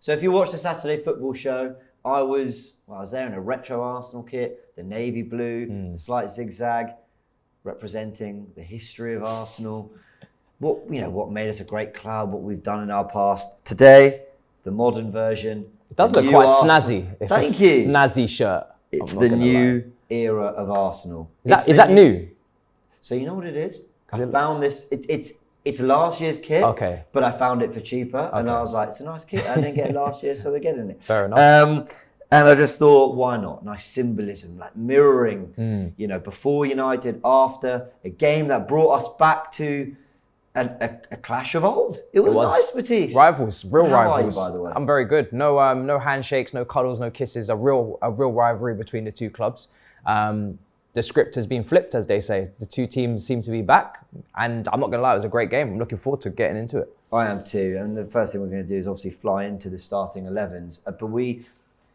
So if you watch the Saturday football show, I was there in a retro Arsenal kit, the navy blue, the slight zigzag, representing the history of Arsenal. What made us a great club, what we've done in our past. Today, the modern version. It does look quite snazzy. It's Thank a you. snazzy shirt. It's the new era of Arsenal. Is that new? So you know what it is? I found this. It's last year's kit. Okay. But I found it for cheaper, and I was like, it's a nice kit. I didn't get it last year, so we're getting it. Fair enough. And I just thought, why not? Nice symbolism, like mirroring. Before United, after a game that brought us back to a clash of old. It was nice, Matisse. Rivals, real rivals. How are you, by the way? I'm very good. No handshakes, no cuddles, no kisses. A real rivalry between the two clubs. The script has been flipped, as they say. The two teams seem to be back, and I'm not gonna lie, it was a great game. I'm looking forward to getting into it. I am too, and the first thing we're going to do is obviously fly into the starting 11s. But we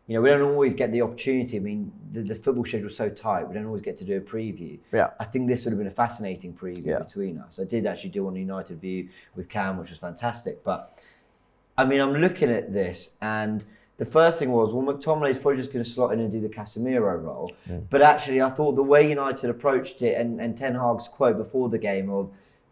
don't always get the opportunity. I mean, the football schedule is so tight, we don't always get to do a preview. Yeah. I think this would have been a fascinating preview between us. I did actually do one United view with Cam, which was fantastic. But, I mean, I'm looking at this, and the first thing was, McTominay's probably just going to slot in and do the Casemiro role. But actually, I thought the way United approached it, and Ten Hag's quote before the game of,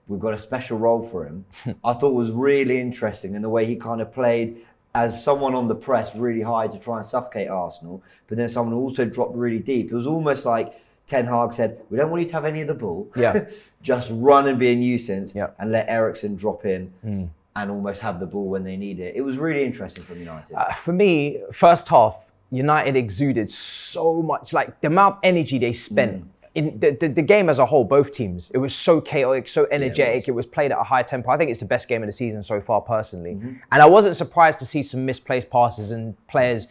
we've got a special role for him, I thought was really interesting in the way he kind of played as someone on the press really high to try and suffocate Arsenal, but then someone who also dropped really deep. It was almost like Ten Hag said, we don't want you to have any of the ball. Yeah. Just run and be a nuisance Yeah. and let Eriksen drop in and almost have the ball when they need it. It was really interesting from United. For me, first half, United exuded so much, like the amount of energy they spent in the game as a whole, both teams. It was so chaotic, so energetic. It was played at a high tempo. I think it's the best game of the season so far, personally. And I wasn't surprised to see some misplaced passes and players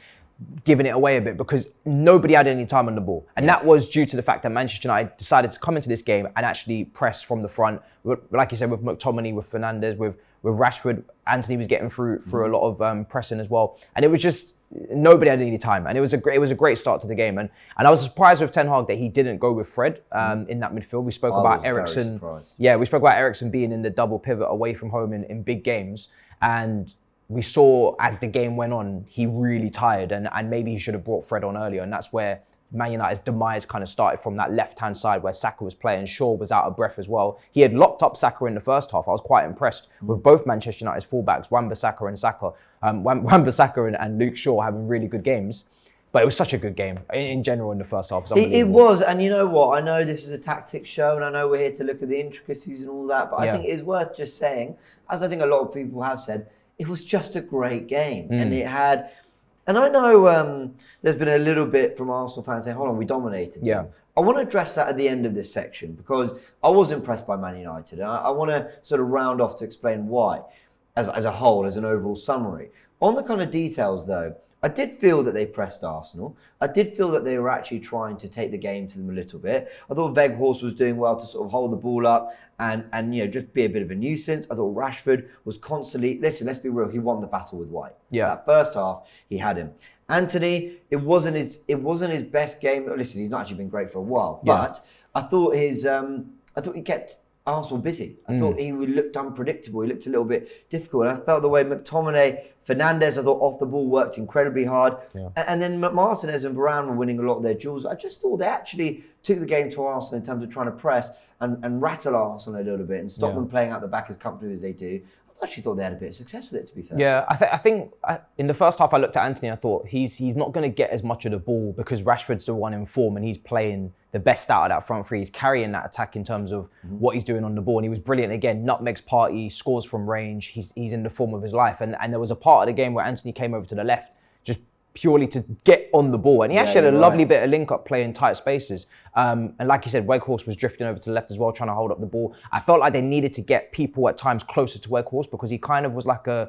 giving it away a bit because nobody had any time on the ball. And that was due to the fact that Manchester United decided to come into this game and actually press from the front. Like you said, with McTominay, with Fernandes, with Rashford, Anthony was getting through a lot of pressing as well. And it was just, nobody had any time. And it was a great start to the game. And I was surprised with Ten Hag that he didn't go with Fred in that midfield. We spoke about Eriksen. Yeah, we spoke about Eriksen being in the double pivot away from home in big games. And we saw as the game went on, he really tired and maybe he should have brought Fred on earlier. And that's where Man United's demise kind of started, from that left-hand side where Saka was playing. Shaw was out of breath as well. He had locked up Saka in the first half. I was quite impressed with both Manchester United's fullbacks, Wan-Bissaka and Luke Shaw having really good games. But it was such a good game in general in the first half. It was, and you know what? I know this is a tactics show, and I know we're here to look at the intricacies and all that, but I think it is worth just saying, as I think a lot of people have said, it was just a great game. And it had, and I know there's been a little bit from Arsenal fans saying, hold on, we dominated them. Yeah. I want to address that at the end of this section because I was impressed by Man United. And I want to sort of round off to explain why, as a whole, as an overall summary. On the kind of details though, I did feel that they pressed Arsenal. I did feel that they were actually trying to take the game to them a little bit. I thought Weghorst was doing well to sort of hold the ball up and just be a bit of a nuisance. I thought Rashford was constantly, listen, let's be real, he won the battle with White. Yeah. That first half, he had him. Anthony, it wasn't his best game. Listen, he's not actually been great for a while, but I thought he kept Arsenal busy. I thought he looked unpredictable. He looked a little bit difficult. And I felt the way McTominay, Fernandes, I thought off the ball worked incredibly hard. Yeah. And then Martinez and Varane were winning a lot of their duels. I just thought they actually took the game to Arsenal in terms of trying to press and rattle Arsenal a little bit and stop them playing out the back as comfortably as they do. I actually thought they had a bit of success with it, to be fair. Yeah, I think in the first half I looked at Anthony, I thought he's not going to get as much of the ball because Rashford's the one in form and he's playing the best out of that front three. He's carrying that attack in terms of what he's doing on the ball, and he was brilliant again. Nutmegs party, scores from range. He's in the form of his life. And there was a part of the game where Anthony came over to the left just purely to get on the ball. And he actually had a lovely bit of link-up play in tight spaces. And like you said, Weghorst was drifting over to the left as well, trying to hold up the ball. I felt like they needed to get people at times closer to Weghorst because he kind of was like a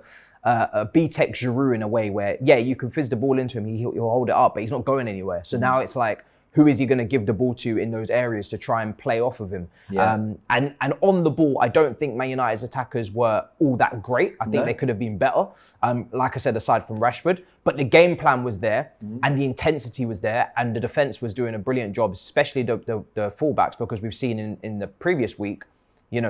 B-Tech Giroud in a way where, you can fizz the ball into him, he'll hold it up, but he's not going anywhere. So now it's like, who is he going to give the ball to in those areas to try and play off of him? Yeah. And on the ball, I don't think Man United's attackers were all that great. I think they could have been better, like I said, aside from Rashford. But the game plan was there and the intensity was there and the defence was doing a brilliant job, especially the fullbacks, because we've seen in the previous week,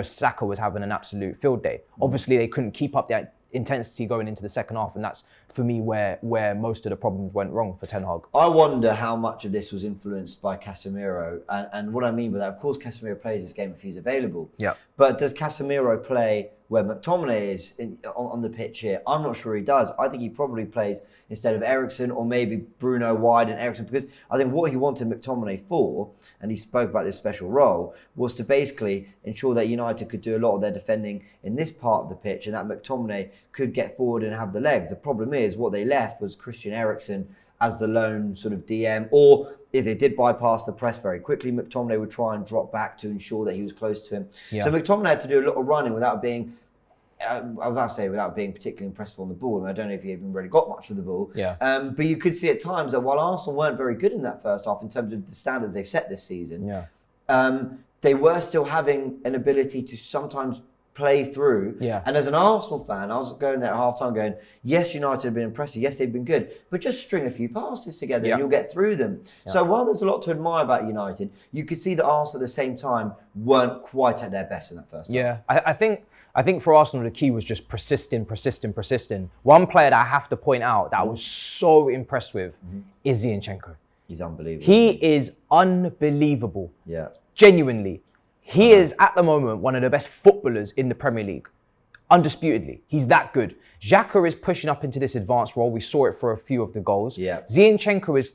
Saka was having an absolute field day. Obviously, they couldn't keep up that intensity going into the second half, and that's for me where most of the problems went wrong for Ten Hag. I wonder how much of this was influenced by Casemiro, and what I mean by that, of course, Casemiro plays this game if he's available. Yeah. But does Casemiro play where McTominay is on the pitch here? I'm not sure he does. I think he probably plays instead of Eriksen, or maybe Bruno wide and Eriksen, because I think what he wanted McTominay for, and he spoke about this special role, was to basically ensure that United could do a lot of their defending in this part of the pitch, and that McTominay could get forward and have the legs. The problem is what they left was Christian Eriksen as the lone sort of DM, or if they did bypass the press very quickly, McTominay would try and drop back to ensure that he was close to him. Yeah. So McTominay had to do a lot of running without being, without being particularly impressive on the ball. And I don't know if he even really got much of the ball. Yeah. But you could see at times that while Arsenal weren't very good in that first half in terms of the standards they've set this season, they were still having an ability to sometimes play through. Yeah. And as an Arsenal fan, I was going there at half-time going, yes, United have been impressive, yes, they've been good, but just string a few passes together and you'll get through them. Yeah. So while there's a lot to admire about United, you could see that Arsenal at the same time weren't quite at their best in that first half. I think for Arsenal, the key was just persisting. One player that I have to point out that I was so impressed with is Zinchenko. He's unbelievable. He is unbelievable. Yeah. Genuinely. He is, at the moment, one of the best footballers in the Premier League. Undisputedly. He's that good. Xhaka is pushing up into this advanced role. We saw it for a few of the goals. Yeah. Zinchenko is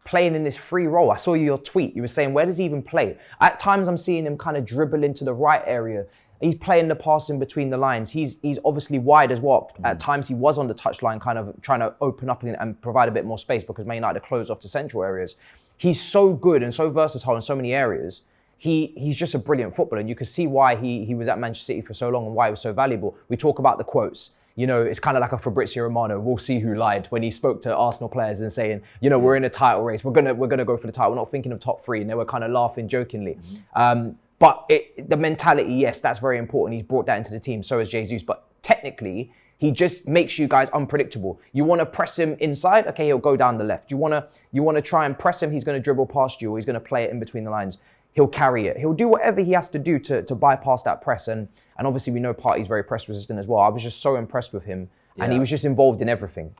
playing in this free role. I saw your tweet. You were saying, where does he even play? At times, I'm seeing him kind of dribble into the right area. He's playing the pass in between the lines. He's obviously wide as well. At times, he was on the touchline, kind of trying to open up and provide a bit more space because Man Utd closed off the central areas. He's so good and so versatile in so many areas. He's just a brilliant footballer, and you can see why he was at Manchester City for so long and why he was so valuable. We talk about the quotes. You know, it's kind of like a Fabrizio Romano. We'll see who lied when he spoke to Arsenal players and saying, you know, we're in a title race. We're gonna go for the title. We're not thinking of top three, and they were kind of laughing jokingly. But the mentality, yes, that's very important. He's brought that into the team. So has Jesus. But technically, he just makes you guys unpredictable. You want to press him inside, okay, he'll go down the left. You want to try and press him, he's going to dribble past you, or he's going to play it in between the lines. He'll carry it. He'll do whatever he has to do to bypass that press. And obviously we know Partey's very press resistant as well. I was just so impressed with him. Yeah. And he was just involved in everything.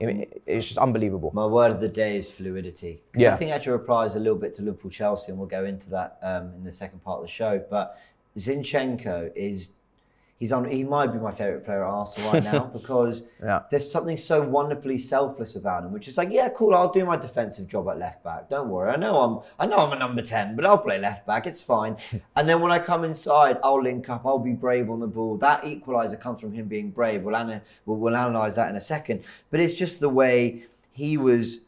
It's just unbelievable. My word of the day is fluidity. I think actually applies a little bit to Liverpool-Chelsea, and we'll go into that in the second part of the show. But Zinchenko he might be my favourite player at Arsenal right now because there's something so wonderfully selfless about him, which is like, yeah, cool, I'll do my defensive job at left back. Don't worry, I know I'm a number 10, but I'll play left back. It's fine. And then when I come inside, I'll link up. I'll be brave on the ball. That equaliser comes from him being brave. We'll analyse that in a second. But it's just the way he was.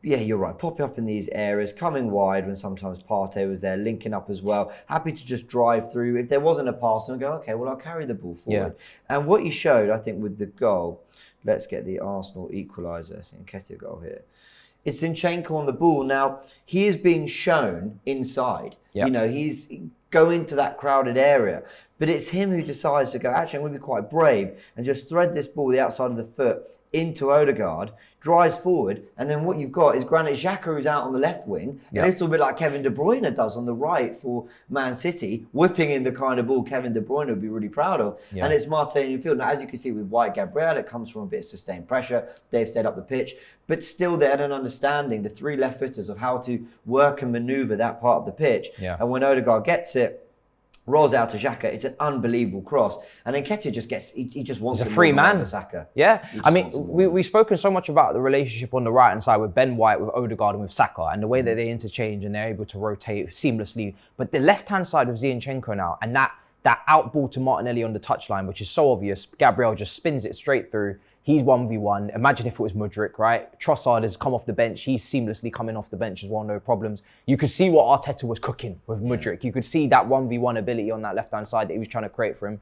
Yeah, you're right. Popping up in these areas, coming wide when sometimes Partey was there, linking up as well. Happy to just drive through. If there wasn't a pass, I'll go, okay, well, I'll carry the ball forward. Yeah. And what he showed, I think, with the goal, let's get the Arsenal equaliser, Nketiah goal here. It's Zinchenko on the ball. Now, he is being shown inside. Yep. You know, he's going to that crowded area. But it's him who decides to go, actually, I'm going to be quite brave and just thread this ball the outside of the foot into Odegaard, drives forward, and then what you've got is Granit Xhaka, who's out on the left wing, a little bit like Kevin De Bruyne does on the right for Man City, whipping in the kind of ball Kevin De Bruyne would be really proud of. Yeah. And it's Martinelli in field. Now, as you can see with White Gabriel, it comes from a bit of sustained pressure. They've stayed up the pitch, but still they had an understanding, the three left footers, of how to work and manoeuvre that part of the pitch. Yeah. And when Odegaard gets it, rolls out to Xhaka, it's an unbelievable cross. And then Nketiah just gets, he just wants a free man. Saka. Yeah. I mean, we've spoken so much about the relationship on the right-hand side with Ben White, with Odegaard and with Saka, and the way that they interchange and they're able to rotate seamlessly. But the left-hand side of Zinchenko now, and that out ball to Martinelli on the touchline, which is so obvious, Gabriel just spins it straight through. He's 1v1. Imagine if it was Mudryk, right? Trossard has come off the bench. He's seamlessly coming off the bench as well, no problems. You could see what Arteta was cooking with Mudryk. You could see that 1v1 ability on that left-hand side that he was trying to create for him.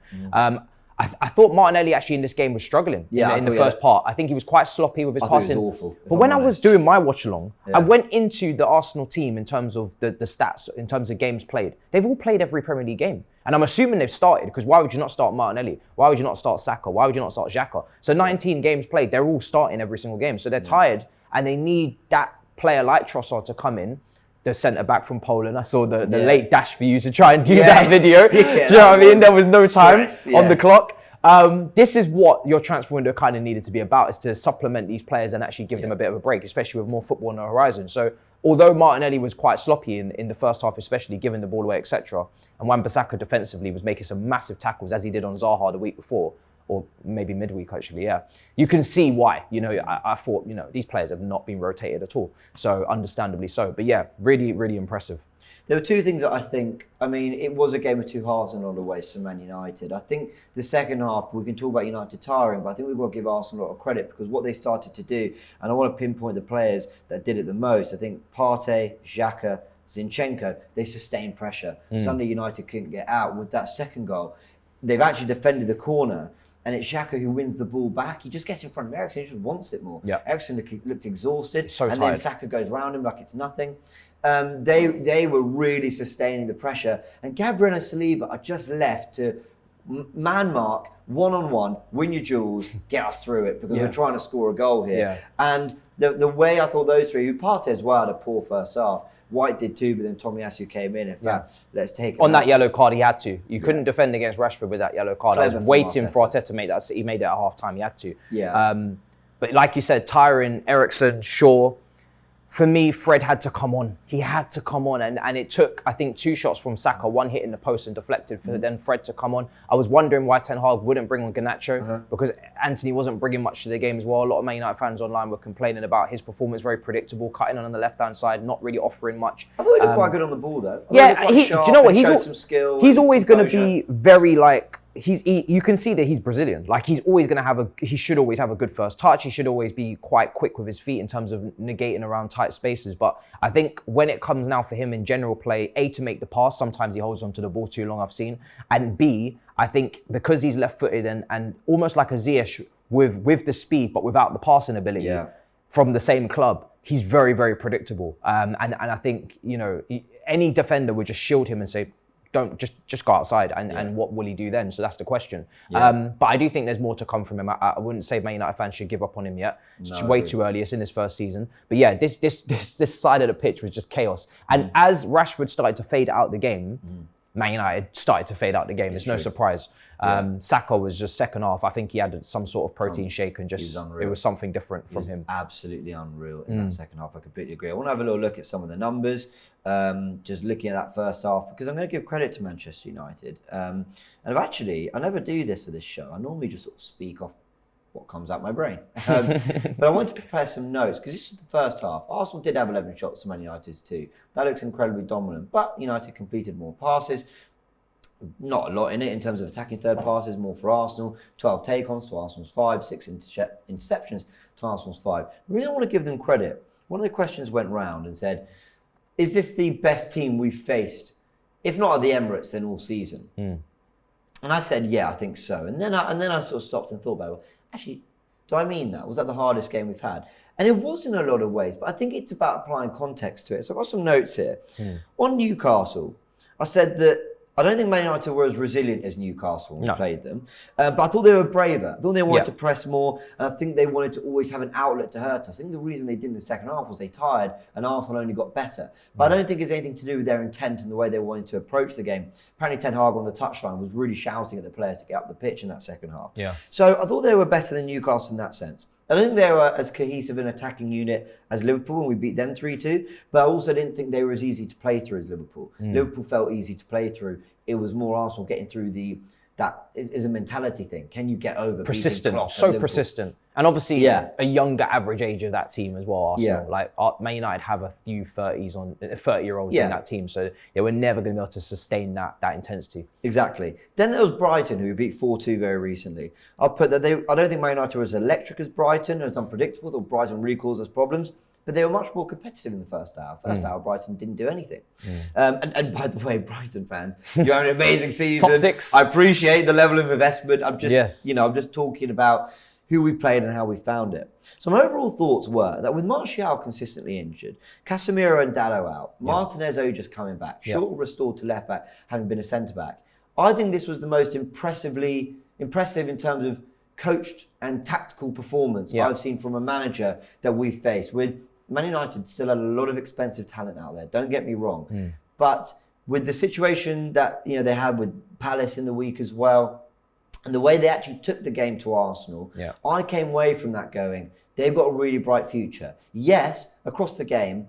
I thought Martinelli actually in this game was struggling in the first part. I think he was quite sloppy with his passing. It was awful. But when I was doing my watch-along, I went into the Arsenal team in terms of the stats, in terms of games played. They've all played every Premier League game. And I'm assuming they've started, because why would you not start Martinelli? Why would you not start Saka? Why would you not start Xhaka? So 19 games played, they're all starting every single game. So they're tired, and they need that player like Trossard to come in, the centre-back from Poland. I saw the late dash for you to try and do that video. Do you know what I mean? There was no time on the clock. This is what your transfer window kind of needed to be about, is to supplement these players and actually give them a bit of a break, especially with more football on the horizon. So although Martinelli was quite sloppy in the first half, especially giving the ball away, etc., and Wan-Bissaka defensively was making some massive tackles, as he did on Zaha the week before, or maybe midweek actually, you can see why. I thought, these players have not been rotated at all. So understandably so. But yeah, really, really impressive. There were two things that it was a game of two halves in a lot of ways for Man United. I think the second half, we can talk about United tiring, but I think we've got to give Arsenal a lot of credit because what they started to do, and I want to pinpoint the players that did it the most. I think Partey, Xhaka, Zinchenko, they sustained pressure. Sunday United couldn't get out. With that second goal, they've actually defended the corner. And it's Xhaka who wins the ball back. He just gets in front of Eriksen. He just wants it more. Yeah. Eriksen looked exhausted. So and tired. then Saka goes round him like it's nothing. They were really sustaining the pressure. And Gabriel and Saliba are just left to man mark, one-on-one, win your duels, get us through it because we're trying to score a goal here. Yeah. And the way I thought those three, who Partey as well had a poor first half, White did too, but then Tomiyasu came in. In fact, let's take him on out. That yellow card, he had to. You couldn't defend against Rashford with that yellow card. Clever I was waiting for Arteta to make that. He made it at half time. He had to. Yeah. But like you said, tiring, Eriksen, Shaw. For me, Fred had to come on. He had to come on. And it took, I think, 2 shots from Saka, one hit in the post and deflected for then Fred to come on. I was wondering why Ten Hag wouldn't bring on Garnacho because Anthony wasn't bringing much to the game as well. A lot of Man United fans online were complaining about his performance, very predictable, cutting on the left-hand side, not really offering much. I thought he looked quite good on the ball, though. Do you know what? He's always going to be very you can see that he's Brazilian. Like he should always have a good first touch. He should always be quite quick with his feet in terms of negating around tight spaces. But I think when it comes now for him in general play, A, to make the pass, sometimes he holds onto the ball too long, I've seen. And B, I think because he's left-footed and almost like a Ziyech with the speed, but without the passing ability from the same club, he's very, very predictable. And I think, any defender would just shield him and say, don't just go outside and what will he do then? So that's the question. But I do think there's more to come from him. I wouldn't say Man United fans should give up on him yet. It's way too early. It's in his first season. But yeah, this side of the pitch was just chaos. And as Rashford started to fade out the game, Man United started to fade out the game. It's no surprise. Saka was just second half. I think he had some sort of protein shake and just it was something different from him. Absolutely unreal in that second half. I completely agree. I want to have a little look at some of the numbers. Just looking at that first half because I'm going to give credit to Manchester United. And I never do this for this show. I normally just sort of speak off what comes out my brain. But I wanted to prepare some notes because this is the first half. Arsenal did have 11 shots to Man United's 2. That looks incredibly dominant, but United completed more passes. Not a lot in it in terms of attacking third passes, more for Arsenal. 12 take-ons to Arsenal's 5, 6 interceptions to Arsenal's 5. I really want to give them credit. One of the questions went round and said, is this the best team we've faced, if not at the Emirates, then all season? And I said, yeah, I think so. And then I sort of stopped and thought about it. Actually, do I mean that? Was that the hardest game we've had? And it was in a lot of ways, but I think it's about applying context to it. So I've got some notes here. On Newcastle, I said that I don't think Man United were as resilient as Newcastle when we played them, but I thought they were braver. I thought they wanted to press more, and I think they wanted to always have an outlet to hurt us. I think the reason they did in the second half was they tired, and Arsenal only got better. But I don't think it's anything to do with their intent and the way they wanted to approach the game. Apparently Ten Hag on the touchline was really shouting at the players to get up the pitch in that second half. So I thought they were better than Newcastle in that sense. I don't think they were as cohesive an attacking unit as Liverpool, and we beat them 3-2. But I also didn't think they were as easy to play through as Liverpool. Liverpool felt easy to play through. It was more Arsenal getting through that is a mentality thing. Can you get over persistent? So persistent, and obviously a younger average age of that team as well. Arsenal, like Man United have a few 30-year-olds in that team, so they were never going to be able to sustain that intensity. Exactly. Then there was Brighton, who we beat 4-2 very recently. I'll put that I don't think Man United was as electric as Brighton, as unpredictable. Or Brighton really caused us problems. But they were much more competitive in the first hour. First hour, Brighton didn't do anything. And by the way, Brighton fans, you had an amazing season. Top 6. I appreciate the level of investment. I'm just talking about who we played and how we found it. So my overall thoughts were that with Martial consistently injured, Casemiro and Dalot out, Martinez just coming back, Shaw restored to left back, having been a centre back, I think this was the most impressive in terms of coached and tactical performance I've seen from a manager that we've faced. With Man United still had a lot of expensive talent out there, don't get me wrong. But with the situation that they had with Palace in the week as well, And the way they actually took the game to Arsenal, I came away from that going, they've got a really bright future. Yes, across the game,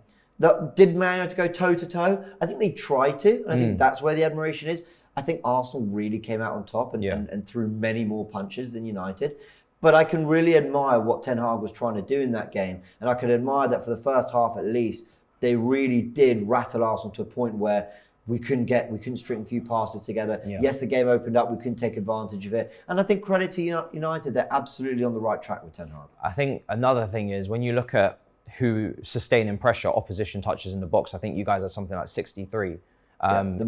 did Man United go toe-to-toe? I think they tried to, and I think that's where the admiration is. I think Arsenal really came out on top and threw many more punches than United. But I can really admire what Ten Hag was trying to do in that game. And I can admire that for the first half at least, they really did rattle Arsenal to a point where we couldn't string a few passes together. Yes, the game opened up. We couldn't take advantage of it. And I think credit to United, they're absolutely on the right track with Ten Hag. I think another thing is when you look at who sustaining pressure, opposition touches in the box, I think you guys are something like 63. The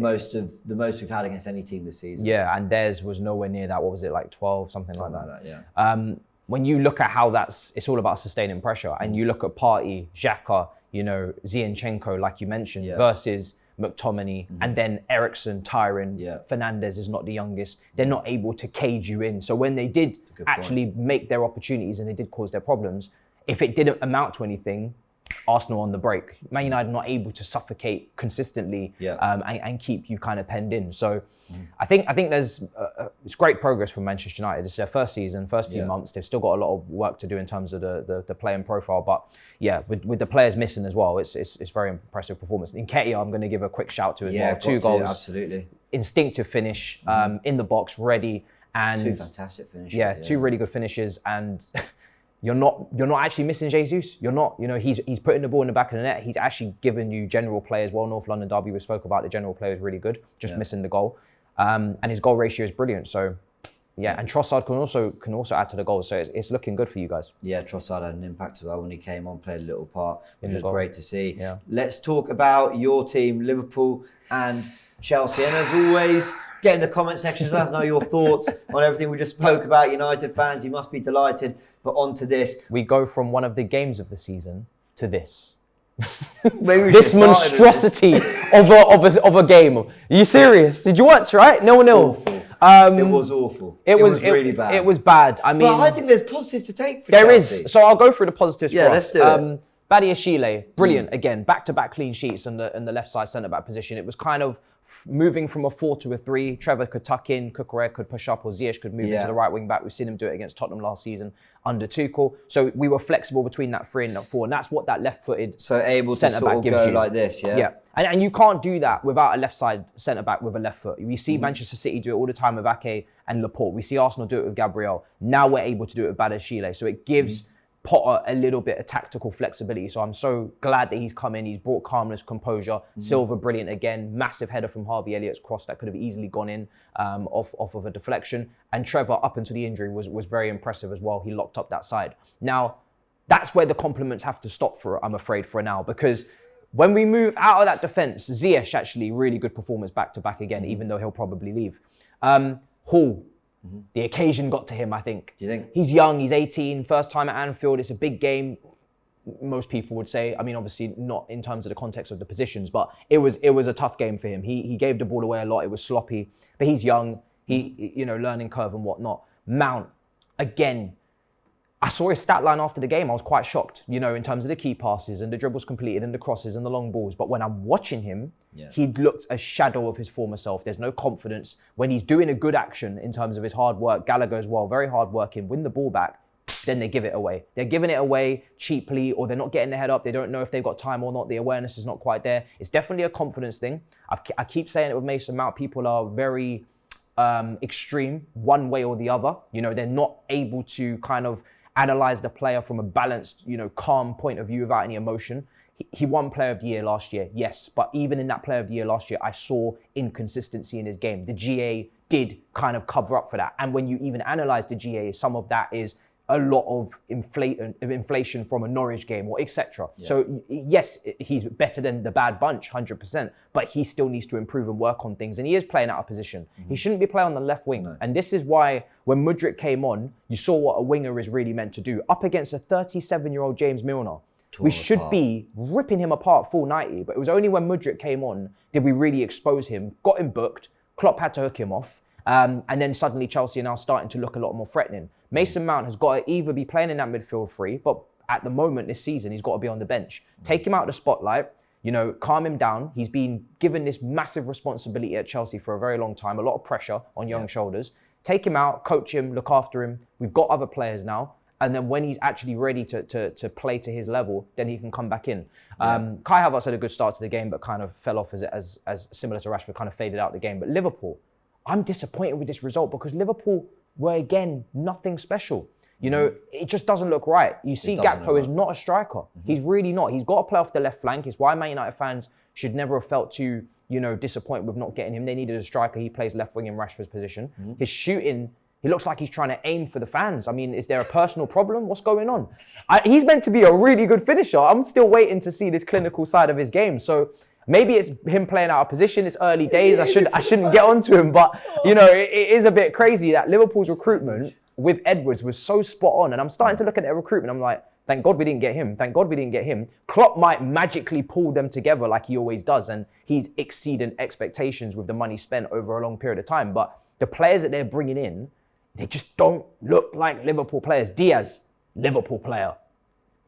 most we've had against any team this season. Yeah, and theirs was nowhere near that. What was it, like 12, something like that? When you look at how it's all about sustaining pressure, and you look at Partey, Xhaka, Zinchenko, like you mentioned, versus McTominay, and then Eriksen, Tyron, Fernandes is not the youngest. They're not able to cage you in. So when they did actually make their opportunities and they did cause their problems, if it didn't amount to anything, Arsenal on the break. Man United not able to suffocate consistently and keep you kind of penned in. So I think there's it's great progress from Manchester United. It's their first season, first few months. They've still got a lot of work to do in terms of the playing profile. But with the players missing as well, it's very impressive performance. Nketiah, I'm going to give a quick shout to as well. 2 goals, absolutely instinctive finish in the box, ready, and 2 fantastic finishes. 2 really good finishes and. You're not actually missing Jesus. You're not. He's putting the ball in the back of the net. He's actually given you general play as well. North London derby, we spoke about the general play was really good. Just missing the goal, and his goal ratio is brilliant. So, and Trossard can also add to the goals. So it's looking good for you guys. Yeah, Trossard had an impact as well when he came on, played a little part, which was great to see. Yeah. Let's talk about your team, Liverpool and Chelsea, and as always. Get in the comment section, let us know your thoughts on everything we just spoke about. United fans, you must be delighted. But on to this. We go from one of the games of the season to this. This monstrosity of a game. Are you serious? Did you watch, right? 0-0. Awful. It was awful. It was really bad. It was bad. I mean, but I think there's positives to take for Chelsea. There is. So I'll go through the positives for us. Let's do it. Badiashile, brilliant again, back-to-back clean sheets in the left side centre-back position. It was kind of moving from a 4 to a 3. Trevor could tuck in, Cucurella could push up, or Ziyech could move into the right wing back. We've seen him do it against Tottenham last season under Tuchel. So we were flexible between that 3 and that 4, and that's what that left-footed centre-back gives you. Like this, Yeah, and you can't do that without a left side centre-back with a left foot. We see Manchester City do it all the time with Ake and Laporte. We see Arsenal do it with Gabriel. Now we're able to do it with Badiashile. So it gives Potter a little bit of tactical flexibility. So I'm so glad that he's come in. He's brought calmness, composure. Silva, brilliant again. Massive header from Harvey Elliott's cross that could have easily gone in off of a deflection. And Trevor, up until the injury, was very impressive as well. He locked up that side. Now, that's where the compliments have to stop I'm afraid, for now. Because when we move out of that defence, Ziyech actually, really good performance back-to-back again, even though he'll probably leave. Hall. The occasion got to him, I think. Do you think? He's young, he's 18, first time at Anfield. It's a big game, most people would say. I mean, obviously not in terms of the context of the positions, but it was a tough game for him. He gave the ball away a lot. It was sloppy, but he's young. Learning curve and whatnot. Mount, again, I saw his stat line after the game. I was quite shocked, in terms of the key passes and the dribbles completed and the crosses and the long balls. But when I'm watching him, he looked a shadow of his former self. There's no confidence. When he's doing a good action in terms of his hard work, Gallagher as well, very hard working, win the ball back, then they give it away. They're giving it away cheaply, or they're not getting the head up. They don't know if they've got time or not. The awareness is not quite there. It's definitely a confidence thing. I keep saying it with Mason Mount. People are very extreme one way or the other. They're not able to kind of analyze the player from a balanced, calm point of view without any emotion. He won Player of the Year last year, yes. But even in that Player of the Year last year, I saw inconsistency in his game. The GA did kind of cover up for that. And when you even analyze the GA, some of that is a lot of inflation from a Norwich game or etc. Yeah. So yes, he's better than the bad bunch, 100%, but he still needs to improve and work on things. And he is playing out of position. Mm-hmm. He shouldn't be playing on the left wing. No. And this is why when Mudryk came on, you saw what a winger is really meant to do. Up against a 37-year-old James Milner, we should be ripping him apart full 90, but it was only when Mudryk came on did we really expose him, got him booked, Klopp had to hook him off, and then suddenly Chelsea are now starting to look a lot more threatening. Mason Mount has got to either be playing in that midfield three, but at the moment this season, he's got to be on the bench. Take him out of the spotlight, calm him down. He's been given this massive responsibility at Chelsea for a very long time, a lot of pressure on young shoulders. take him out, coach him, look after him. We've got other players now. And then when he's actually ready to play to his level, then he can come back in. Kai Havertz had a good start to the game, but kind of fell off as similar to Rashford, kind of faded out the game. But Liverpool, I'm disappointed with this result because Liverpool were, again, nothing special. You know, it just doesn't look right. You see Gakpo is not a striker. He's really not. He's got to play off the left flank. It's why Man United fans should never have felt too, disappointed with not getting him. They needed a striker. He plays left wing in Rashford's position. His shooting, he looks like he's trying to aim for the fans. I mean, is there a personal problem? What's going on? He's meant to be a really good finisher. I'm still waiting to see this clinical side of his game. So maybe it's him playing out of position. It's early days. I shouldn't get onto him. But, it is a bit crazy that Liverpool's recruitment with Edwards was so spot on. And I'm starting to look at their recruitment. I'm like, thank God we didn't get him. Thank God we didn't get him. Klopp might magically pull them together like he always does. And he's exceeding expectations with the money spent over a long period of time. But the players that they're bringing in, they just don't look like Liverpool players. Diaz, Liverpool player,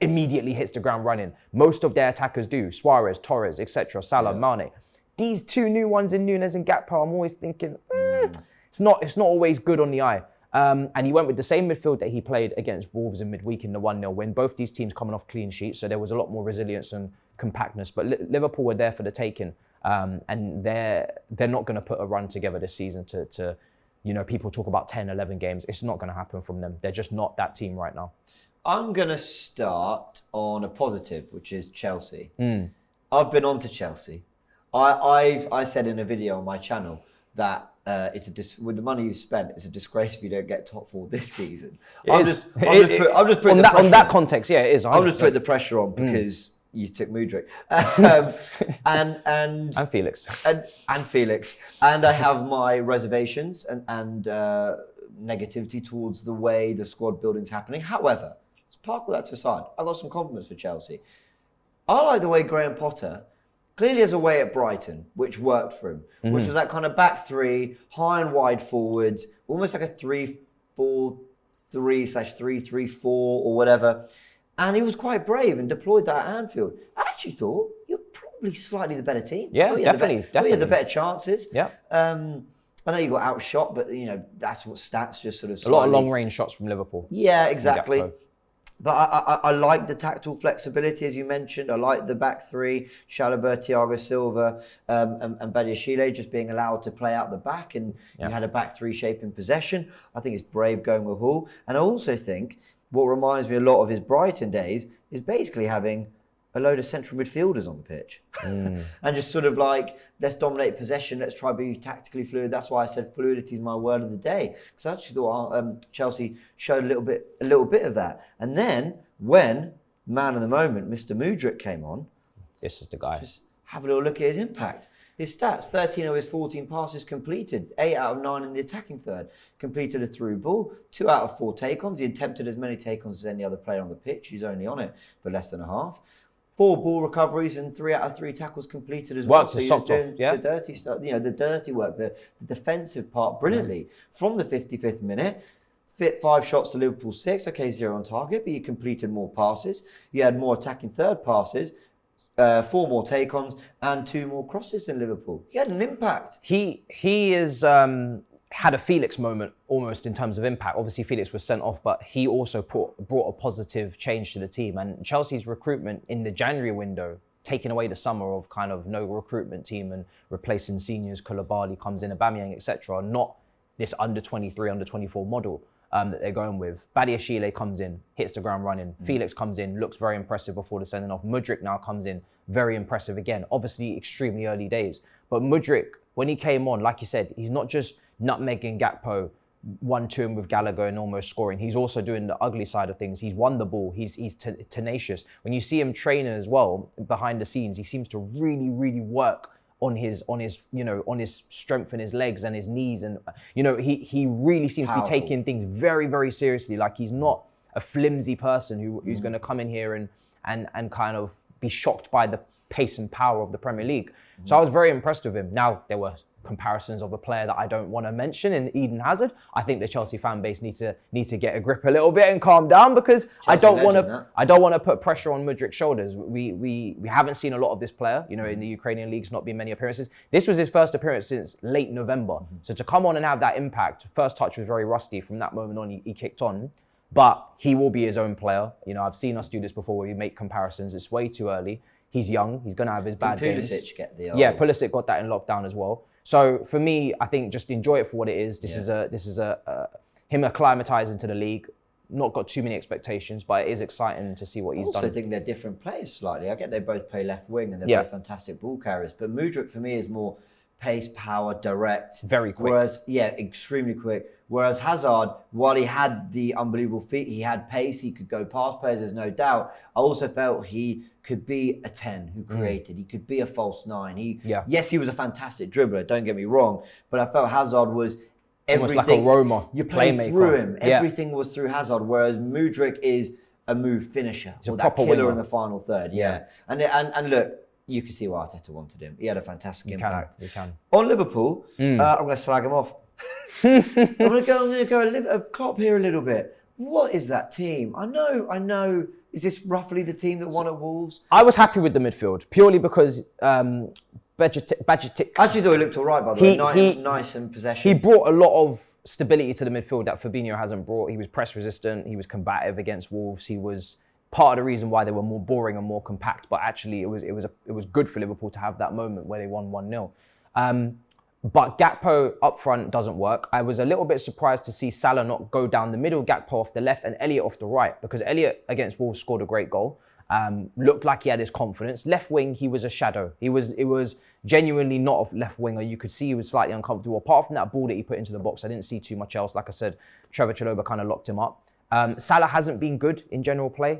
immediately hits the ground running. Most of their attackers do. Suarez, Torres, etc. Salah, Mane. These two new ones in Núñez and Gakpo, I'm always thinking, it's not always good on the eye. And he went with the same midfield that he played against Wolves in midweek in the 1-0 win. Both these teams coming off clean sheets, so there was a lot more resilience and compactness. But Liverpool were there for the taking, and they're not going to put a run together this season to people talk about 10, 11 games. It's not going to happen from them. They're just not that team right now. I'm going to start on a positive, which is Chelsea. I've been on to Chelsea. I said in a video on my channel that with the money you spent, it's a disgrace if you don't get top 4 this season. I'm just putting on that context, yeah, it is. 100%. I'll just put the pressure on because you took Mudryk and Felix and Felix, and I have my reservations and negativity towards the way the squad building's happening. However, let's park all that to the side. I've got some compliments for Chelsea. I like the way Graham Potter clearly has a way at Brighton, which worked for him, which was that kind of back three, high and wide forwards, almost like a 3-4-3/3-3-4 or whatever. And he was quite brave and deployed that at Anfield. I actually thought you're probably slightly the better team. Yeah, definitely. You had the better chances. Yeah. I know you got outshot, but that's what stats just sort of a lot of long range shots from Liverpool. Yeah, exactly. But I like the tactical flexibility, as you mentioned. I like the back three, Chalobah, Thiago Silva, and Badiashile just being allowed to play out the back, and you had a back three shape in possession. I think it's brave going with Hull. And I also think what reminds me a lot of his Brighton days is basically having a load of central midfielders on the pitch. And just sort of like, let's dominate possession, let's try to be tactically fluid. That's why I said fluidity is my word of the day. Because I actually thought Chelsea showed a little bit of that. And then when man of the moment, Mr. Mudryk came on, this is the guy. Just have a little look at his impact. His stats, 13 of his 14 passes completed, 8 out of 9 in the attacking third, completed a through ball, 2 out of 4 take-ons. He attempted as many take-ons as any other player on the pitch. He's only on it for less than a half. 4 ball recoveries and 3 out of 3 tackles completed as well. Worked his socks off, the dirty stuff, the dirty work, the defensive part brilliantly. From the 55th minute, 5 shots to Liverpool 6. Okay, 0 on target, but you completed more passes. You had more attacking third passes, 4 more take-ons, and 2 more crosses than Liverpool. He had an impact. He is had a Felix moment almost in terms of impact. Obviously, Felix was sent off, but he also brought a positive change to the team. And Chelsea's recruitment in the January window, taking away the summer of kind of no recruitment team and replacing seniors, Koulibaly comes in, Aubameyang, etc., not this under 23, under 24 model that they're going with. Badiashile comes in, hits the ground running. Felix comes in, looks very impressive before the sending off. Mudryk now comes in, very impressive again. Obviously, extremely early days. But Mudryk, when he came on, like you said, he's not just nutmegging Gakpo, 1-2 with Gallagher and almost scoring. He's also doing the ugly side of things. He's won the ball. He's tenacious. When you see him training as well behind the scenes, he seems to really, really work on his strength in his legs and his knees, and he really seems to be taking things very, very seriously. Like he's not a flimsy person who's going to come in here and kind of be shocked by the pace and power of the Premier League. So I was very impressed with him. Now there were comparisons of a player that I don't want to mention in Eden Hazard. I think the Chelsea fan base needs to get a grip a little bit and calm down, because I don't want to put pressure on Mudryk's shoulders. We haven't seen a lot of this player, in the Ukrainian leagues, not been many appearances. This was his first appearance since late November. So to come on and have that impact, first touch was very rusty. From that moment on, he kicked on. But he will be his own player. I've seen us do this before where we make comparisons. It's way too early. He's young. He's going to have his bad games. Pulisic get the Yeah, Pulisic got that in lockdown as well. So for me, I think just enjoy it for what it is. This is him acclimatizing to the league. Not got too many expectations, but it is exciting to see what he's done. I also think they're different players slightly. I get they both play left wing and they're both fantastic ball carriers. But Mudryk for me is more pace, power, direct. Very quick. Whereas, extremely quick. Whereas Hazard, while he had the unbelievable feet, he had pace, he could go past players, there's no doubt. I also felt he could be a 10 who created. He could be a false 9. Yes, he was a fantastic dribbler, don't get me wrong. But I felt Hazard was everything. Almost like a Roma. You played through him. Everything was through Hazard. Whereas Mudryk is a move finisher. He's or a that proper killer winger. in the final third. And look, you can see why Arteta wanted him. He had a fantastic impact. You can. On Liverpool, I'm going to slag him off. I'm going to go a Klopp here a little bit. What is that team? I know. Is this roughly the team that won at Wolves? I was happy with the midfield purely because Bajetic. I actually thought he looked all right, by the way. Nice in possession. He brought a lot of stability to the midfield that Fabinho hasn't brought. He was press resistant. He was combative against Wolves. He was part of the reason why they were more boring and more compact. But actually, it was good for Liverpool to have that moment where they won 1-0. But Gakpo up front doesn't work. I was a little bit surprised to see Salah not go down the middle, Gakpo off the left and Elliott off the right, because Elliott against Wolves scored a great goal. Looked like he had his confidence. Left wing, he was a shadow. It was genuinely not a left winger. You could see he was slightly uncomfortable. Apart from that ball that he put into the box, I didn't see too much else. Like I said, Trevor Chalobah kind of locked him up. Salah hasn't been good in general play.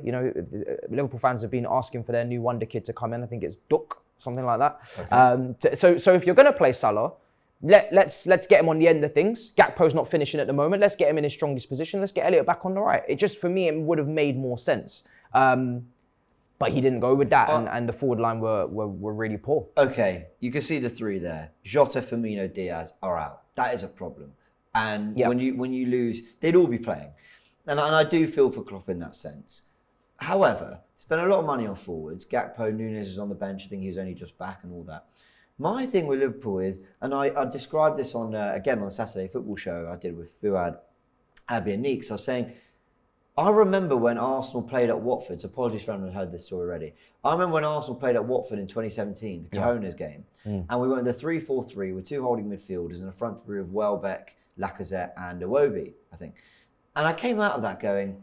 Liverpool fans have been asking for their new wonder kid to come in. I think it's Duck, something like that. Okay. So if you're going to play Salah, let's get him on the end of things. Gakpo's not finishing at the moment. Let's get him in his strongest position. Let's get Elliott back on the right. It just, for me, it would have made more sense. But he didn't go with that, and the forward line were really poor. Okay, you can see the three there. Jota, Firmino, Diaz are out. That is a problem. And when you lose, they'd all be playing. And I do feel for Klopp in that sense. However, spent a lot of money on forwards. Gakpo, Nunes is on the bench. I think he was only just back and all that. My thing with Liverpool is, and I described this on the Saturday football show I did with Fuad, Abby and Neeks. I was saying, I remember when Arsenal played at Watford, so apologies for anyone who heard this story already. I remember when Arsenal played at Watford in 2017, the Cojones game, and we went with the 3-4-3 with two holding midfielders and a front three of Welbeck, Lacazette and Iwobi, I think. And I came out of that going,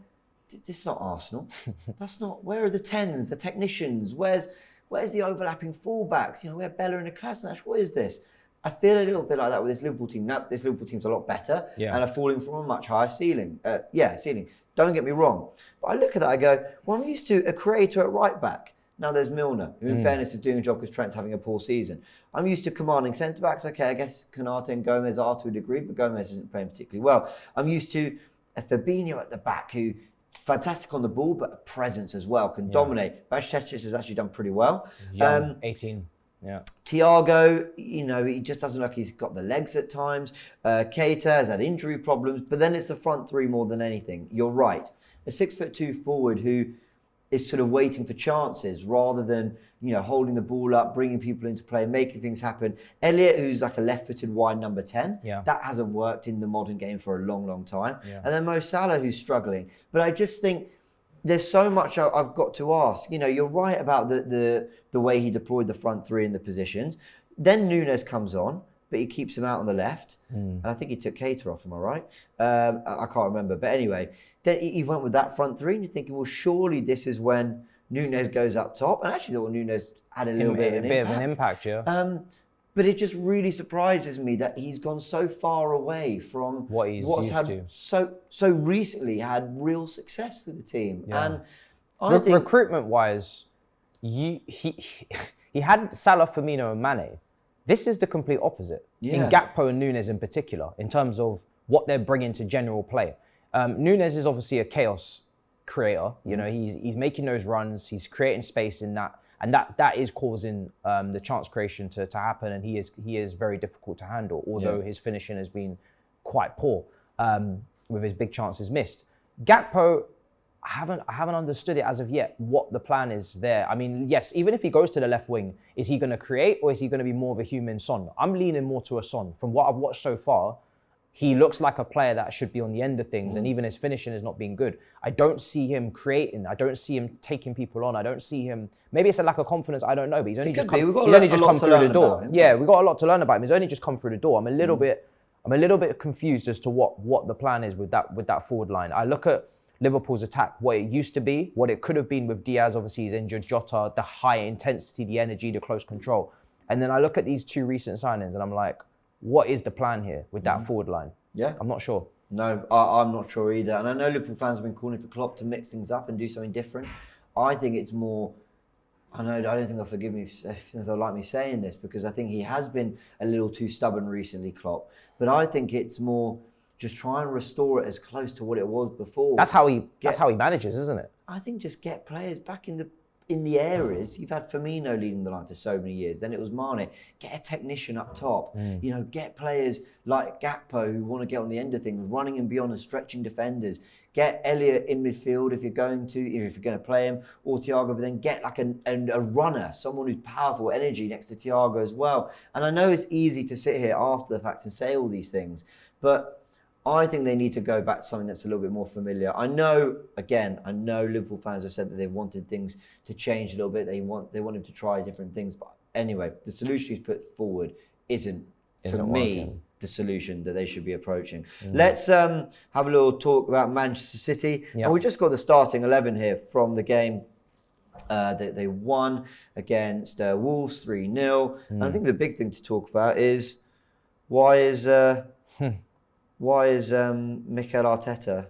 this is not Arsenal. That's not, where are the 10s, the technicians? Where's the overlapping fullbacks? We have Bella and a Kolasinac. What is this? I feel a little bit like that with this Liverpool team. Now, this Liverpool team's a lot better and are falling from a much higher ceiling. Ceiling. Don't get me wrong. But I look at that, I go, well, I'm used to a creator at right back. Now there's Milner, who in fairness is doing a job because Trent's having a poor season. I'm used to commanding centre-backs. Okay, I guess Konate and Gomez are to a degree, but Gomez isn't playing particularly well. I'm used to a Fabinho at the back who fantastic on the ball, but a presence as well, can dominate. Bajetic has actually done pretty well. Young, 18. Yeah. Thiago, he just doesn't look like he's got the legs at times. Keita has had injury problems, but then it's the front three more than anything. You're right. A 6'2" forward who is sort of waiting for chances rather than, holding the ball up, bringing people into play, making things happen. Elliott, who's like a left-footed wide number 10, that hasn't worked in the modern game for a long, long time. Yeah. And then Mo Salah, who's struggling. But I just think there's so much I've got to ask. You're right about the way he deployed the front three in the positions. Then Nunes comes on, but he keeps him out on the left. And I think he took Keita off, am I right? I can't remember. But anyway, then he went with that front three, and you're thinking, well, surely this is when Nunes goes up top. And I actually thought Nunes had a little bit of an impact. But it just really surprises me that he's gone so far away from what's had so recently had real success for the team. And I think recruitment-wise, he had Salah, Firmino, and Mane. This is the complete opposite in Gakpo and Nunes in particular, in terms of what they're bringing to general play. Nunes is obviously a chaos creator. He's making those runs. He's creating space in that. And that is causing the chance creation to happen, and he is very difficult to handle, although his finishing has been quite poor with his big chances missed. Gakpo, I haven't understood it as of yet what the plan is there. I mean, yes, even if he goes to the left wing, is he going to create or is he going to be more of a human Son? I'm leaning more to a Son. From what I've watched so far, he looks like a player that should be on the end of things, and even his finishing has not been good. I don't see him creating. I don't see him taking people on. I don't see him. Maybe it's a lack of confidence. I don't know. But he's only just come through the door. Yeah, we've got a lot to learn about him. He's only just come through the door. I'm a little bit confused as to what the plan is with that forward line. I look at Liverpool's attack, what it used to be, what it could have been with Diaz. Obviously, he's injured. Jota, the high intensity, the energy, the close control. And then I look at these two recent signings, and I'm like, what is the plan here with that forward line? Yeah, I'm not sure. No, I'm not sure either. And I know Liverpool fans have been calling for Klopp to mix things up and do something different. I think it's more. I don't think they'll forgive me if they'll like me saying this, because I think he has been a little too stubborn recently, Klopp. But I think it's more just try and restore it as close to what it was before. That's how he manages, isn't it? I think just get players back in the areas. You've had Firmino leading the line for so many years. Then it was Mane. Get a technician up top. Get players like Gakpo who want to get on the end of things, running and beyond and stretching defenders. Get Elliott in midfield if you're going to play him, or Thiago, but then get like a runner, someone who's powerful, energy next to Thiago as well. And I know it's easy to sit here after the fact and say all these things, but I think they need to go back to something that's a little bit more familiar. I know Liverpool fans have said that they've wanted things to change a little bit. They want him to try different things. But anyway, the solution he's put forward isn't for me working. The solution that they should be approaching. Let's have a little talk about Manchester City. Yep. And we just got the starting 11 here from the game that they won against Wolves 3-0. And I think the big thing to talk about is why is Mikel Arteta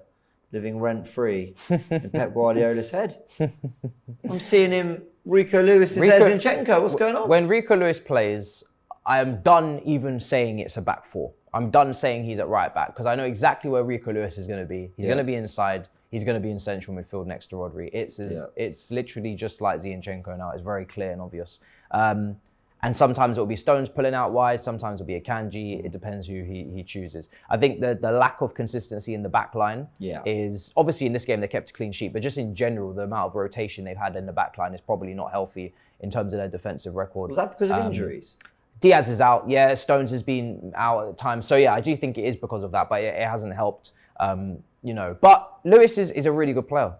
living rent-free in Pep Guardiola's head? I'm seeing him, Rico Lewis is there, Zinchenko. What's going on? When Rico Lewis plays, I am done even saying it's a back four. I'm done saying he's at right back, because I know exactly where Rico Lewis is going to be. He's going to be inside. He's going to be in central midfield next to Rodri. It's literally just like Zinchenko now. It's very clear and obvious. And sometimes it'll be Stones pulling out wide. Sometimes it'll be a Kanji. It depends who he chooses. I think the lack of consistency in the back line is, obviously in this game they kept a clean sheet, but just in general, the amount of rotation they've had in the back line is probably not healthy in terms of their defensive record. Was that because of injuries? Diaz is out. Yeah, Stones has been out at times. So yeah, I do think it is because of that, but it hasn't helped. But Lewis is a really good player.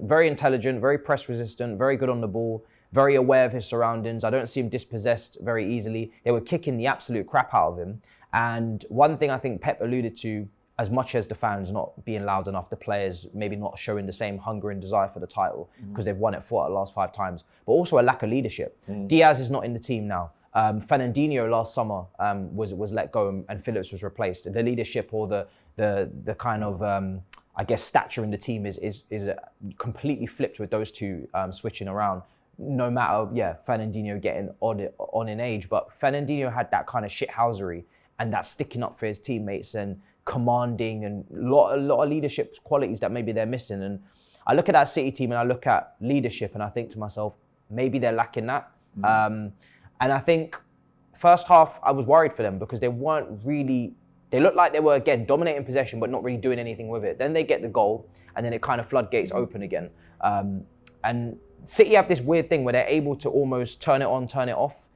Very intelligent, very press resistant, very good on the ball, very aware of his surroundings. I don't see him dispossessed very easily. They were kicking the absolute crap out of him. And one thing I think Pep alluded to, as much as the fans not being loud enough, the players maybe not showing the same hunger and desire for the title because they've won it 4 out of the last 5 times, but also a lack of leadership. Diaz is not in the team now. Fernandinho last summer was let go and Phillips was replaced. The leadership or the kind of stature in the team is completely flipped with those two switching around. No matter Fernandinho getting on in age, but Fernandinho had that kind of shithousery and that sticking up for his teammates and commanding and a lot of leadership qualities that maybe they're missing. And I look at that City team and I look at leadership and I think to myself, maybe they're lacking that. And I think first half, I was worried for them because they looked like they were, again, dominating possession, but not really doing anything with it. Then they get the goal, and then it kind of floodgates open again. And City have this weird thing where they're able to almost turn it on, turn it off.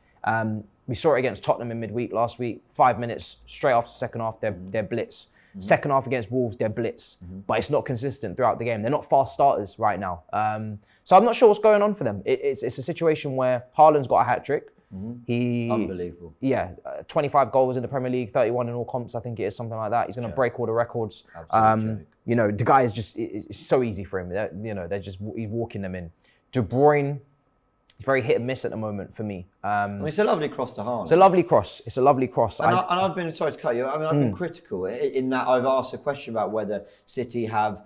We saw it against Tottenham in midweek last week. 5 minutes straight after the second half, they're blitz. Second half against Wolves, they're blitz. But it's not consistent throughout the game. They're not fast starters right now. So I'm not sure what's going on for them. It's a situation where Haaland's got a hat-trick. Unbelievable. 25 goals in the Premier League, 31 in all comps, I think it is, something like that. He's going to break all the records. The guy is just, it's so easy for him. He's walking them in. De Bruyne, it's very hit and miss at the moment for me. It's a lovely cross to Haaland. It's a lovely cross. And I've been, sorry to cut you, I've been critical in that I've asked a question about whether City have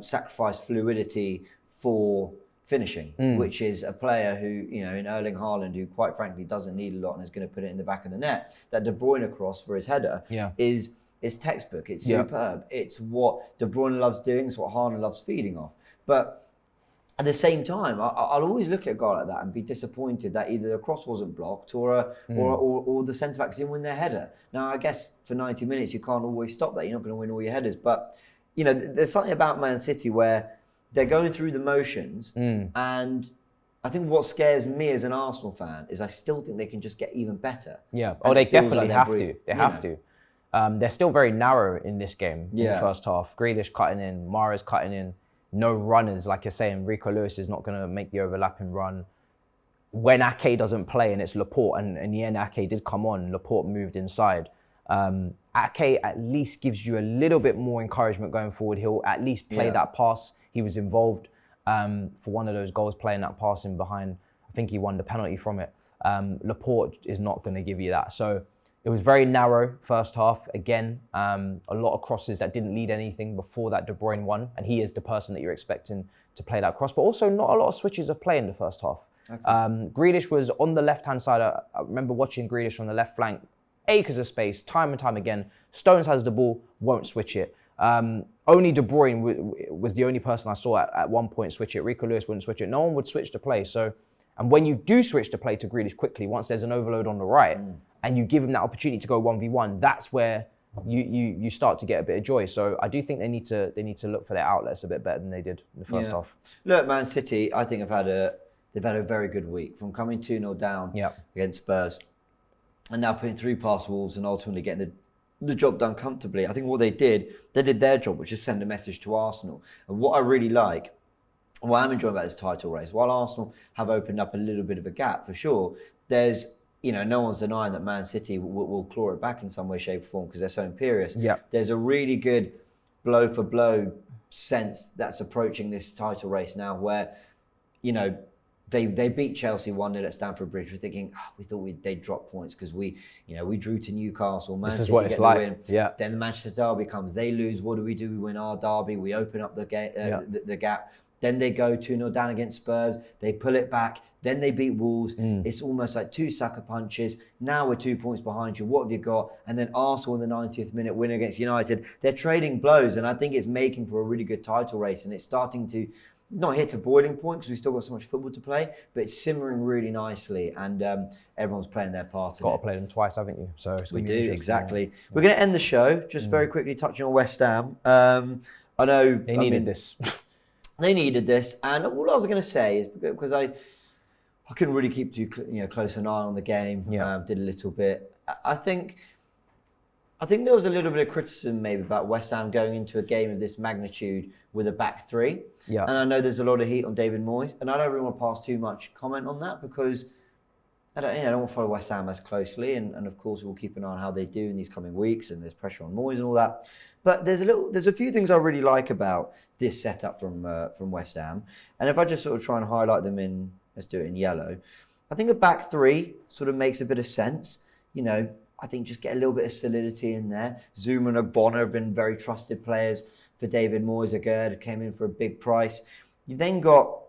sacrificed fluidity for finishing, which is a player who, in Erling Haaland, who quite frankly doesn't need a lot and is going to put it in the back of the net. That De Bruyne cross for his header is textbook. It's superb. It's what De Bruyne loves doing. It's what Haaland loves feeding off. But at the same time, I'll always look at a guy like that and be disappointed that either the cross wasn't blocked or the centre backs didn't win their header. Now, I guess for 90 minutes you can't always stop that. You're not going to win all your headers, but there's something about Man City where they're going through the motions, and I think what scares me as an Arsenal fan is I still think they can just get even better. Yeah. Oh, they definitely have to. They have to. They're still very narrow in this game in the first half. Grealish cutting in, Mahrez cutting in. No runners, like you're saying. Rico Lewis is not going to make the overlapping run. When Ake doesn't play and it's Laporte, and in the end Ake did come on, Laporte moved inside. Ake at least gives you a little bit more encouragement going forward. He'll at least play that pass. He was involved for one of those goals, playing that pass in behind. I think he won the penalty from it. Laporte is not going to give you that. So it was very narrow first half. Again, a lot of crosses that didn't lead anything before that De Bruyne one. And he is the person that you're expecting to play that cross. But also not a lot of switches of play in the first half. Okay. Grealish was on the left-hand side. I remember watching Grealish on the left flank. Acres of space, time and time again. Stones has the ball, won't switch it. Only De Bruyne was the only person I saw at one point switch it. Rico Lewis wouldn't switch it. No one would switch the play. So, and when you do switch the play to Grealish quickly, once there's an overload on the right, and you give him that opportunity to go 1v1, that's where you start to get a bit of joy. So I do think they need to look for their outlets a bit better than they did in the first half. Look, Man City, I think they've had a very good week from coming 2-0 down against Spurs, and now putting 3 past Wolves and ultimately getting the job done comfortably. I think what they did their job, which is send a message to Arsenal. And what I really like, what I'm enjoying about this title race, while Arsenal have opened up a little bit of a gap for sure, there's, no one's denying that Man City will claw it back in some way, shape or form because they're so imperious. Yeah. There's a really good blow for blow sense that's approaching this title race now where, they beat Chelsea 1-0 at Stamford Bridge. We're thinking, we thought they'd drop points because we drew to Newcastle. Man this City is what it's like. Win. Yeah. Then the Manchester derby comes. They lose. What do? We win our derby. We open up the gap. Then they go 2-0 down against Spurs. They pull it back. Then they beat Wolves. It's almost like 2 sucker punches. Now we're 2 points behind you. What have you got? And then Arsenal in the 90th minute win against United. They're trading blows, and I think it's making for a really good title race. And it's starting to not hit a boiling point because we've still got so much football to play, but it's simmering really nicely, and everyone's playing their part. Got to play them twice, haven't you? So we do, exactly. We're going to end the show just very quickly touching on West Ham. I know they needed this. They needed this, and all I was going to say is because I couldn't really keep too close an eye on the game. Did a little bit. I think there was a little bit of criticism maybe about West Ham going into a game of this magnitude with a back 3. Yeah. And I know there's a lot of heat on David Moyes, and I don't really want to pass too much comment on that because I don't want to follow West Ham as closely, and of course we'll keep an eye on how they do in these coming weeks, and there's pressure on Moyes and all that. But there's a few things I really like about this setup from West Ham, and if I just sort of try and highlight them let's do it in yellow. I think a back 3 sort of makes a bit of sense. I think just get a little bit of solidity in there. Zuma and Ogbonna have been very trusted players for David Moyes. Agüero came in for a big price. You've then got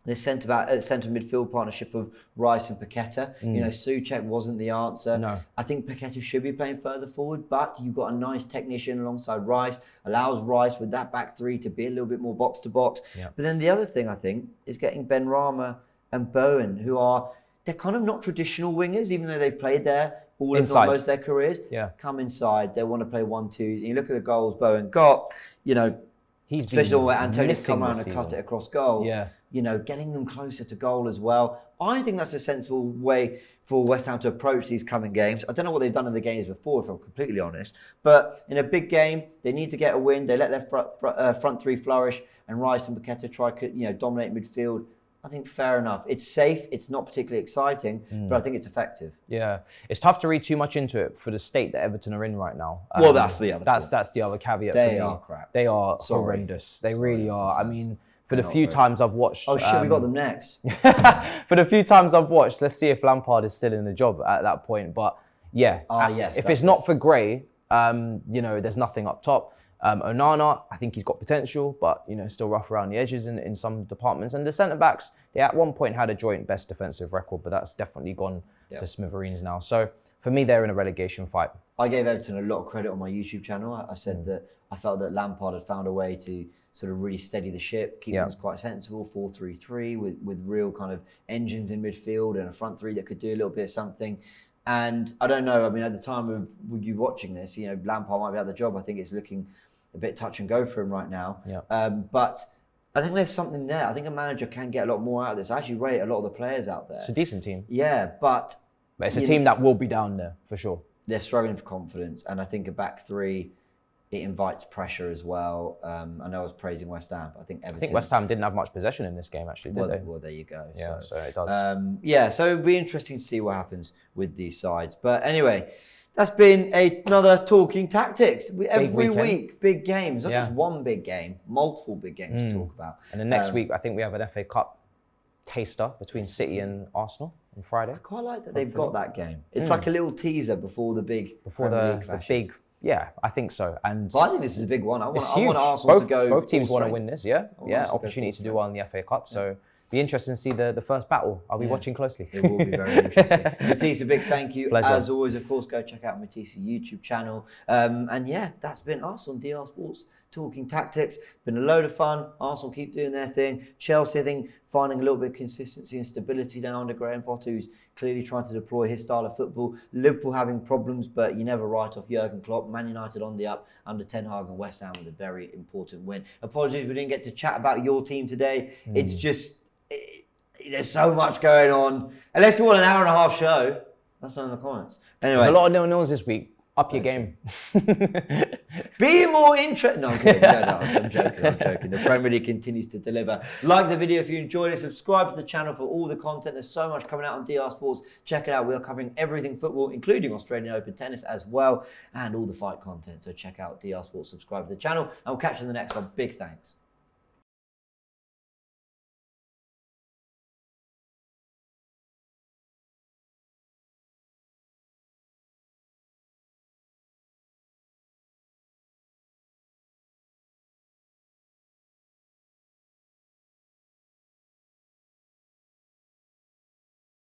the centre midfield partnership of Rice and Paqueta. Souček wasn't the answer. No. I think Paqueta should be playing further forward, but you've got a nice technician alongside Rice, allows Rice with that back 3 to be a little bit more box to box. But then the other thing I think is getting Benrahma and Bowen, they're kind of not traditional wingers, even though they've played there all of them, most of their careers. Come inside, they want to play 1-2. You look at the goals Bowen got, especially where Antonio's come around and cut it across goal. Getting them closer to goal as well. I think that's a sensible way for West Ham to approach these coming games. I don't know what they've done in the games before, if I'm completely honest. But in a big game, they need to get a win. They let their front 3 flourish, and Rice and Paqueta try dominate midfield. I think fair enough. It's safe. It's not particularly exciting, but I think it's effective. Yeah, it's tough to read too much into it for the state that Everton are in right now. Well, that's the other. That's the other caveat. They are crap. They are horrendous. They really are. I mean, for the few times I've watched. Oh shit, we got them next. For the few times I've watched, let's see if Lampard is still in the job at that point. But yeah, if it's not for Gray, there's nothing up top. Onana, I think he's got potential, but still rough around the edges in some departments. And the centre backs, they at one point had a joint best defensive record, but that's definitely gone to smithereens now. So for me, they're in a relegation fight. I gave Everton a lot of credit on my YouTube channel. I said that I felt that Lampard had found a way to sort of really steady the ship, keep things quite sensible, 4-3-3 with real kind of engines in midfield and a front three that could do a little bit of something. And I don't know, I mean, at the time of you watching this, you know, Lampard might be out of the job. I think it's looking a bit touch and go for him right now. But I think there's something there. I think a manager can get a lot more out of this. I actually rate a lot of the players out there. It's a decent team. Yeah, but it's a team that will be down there for sure. They're struggling for confidence, and I think a back three, it invites pressure as well. I know I was praising West Ham, but I think Everton... I think West Ham didn't have much possession in this game, actually, did they? Well, there you go. Yeah, so it does. So it'll be interesting to see what happens with these sides. But anyway, that's been another Talking Tactics. Every week, big games. Not just one big game, multiple big games to talk about. And then next week, I think we have an FA Cup taster between City and Arsenal on Friday. I quite like that they've got that game. It's like a little teaser before the big the big. Yeah, I think so. But I think this is a big one. I want Arsenal Arsenal to go. Both teams want to win this. Opportunity to do well in the FA Cup. So be interesting to see the first battle. I'll be watching closely. It will be very interesting. Matisse, a big thank you. Pleasure. As always, of course, go check out Matisse's YouTube channel. And yeah, that's been us on DR Sports Talking Tactics. Been a load of fun. Arsenal keep doing their thing. Chelsea, I think, finding a little bit of consistency and stability now under Graham Potter, who's clearly trying to deploy his style of football. Liverpool having problems, but you never write off Jurgen Klopp. Man United on the up under Ten Hag, and West Ham with a very important win. Apologies we didn't get to chat about your team today. It's just... there's so much going on. Unless you want an hour and a half show, that's not in the comments. Anyway, there's a lot of nil-nils this week. Up your game. Be more interested. No, I'm joking. The Premier League continues to deliver. Like the video if you enjoyed it. Subscribe to the channel for all the content. There's so much coming out on DR Sports. Check it out. We are covering everything football, including Australian Open tennis as well, and all the fight content. So check out DR Sports. Subscribe to the channel, and we'll catch you in the next one. Big thanks.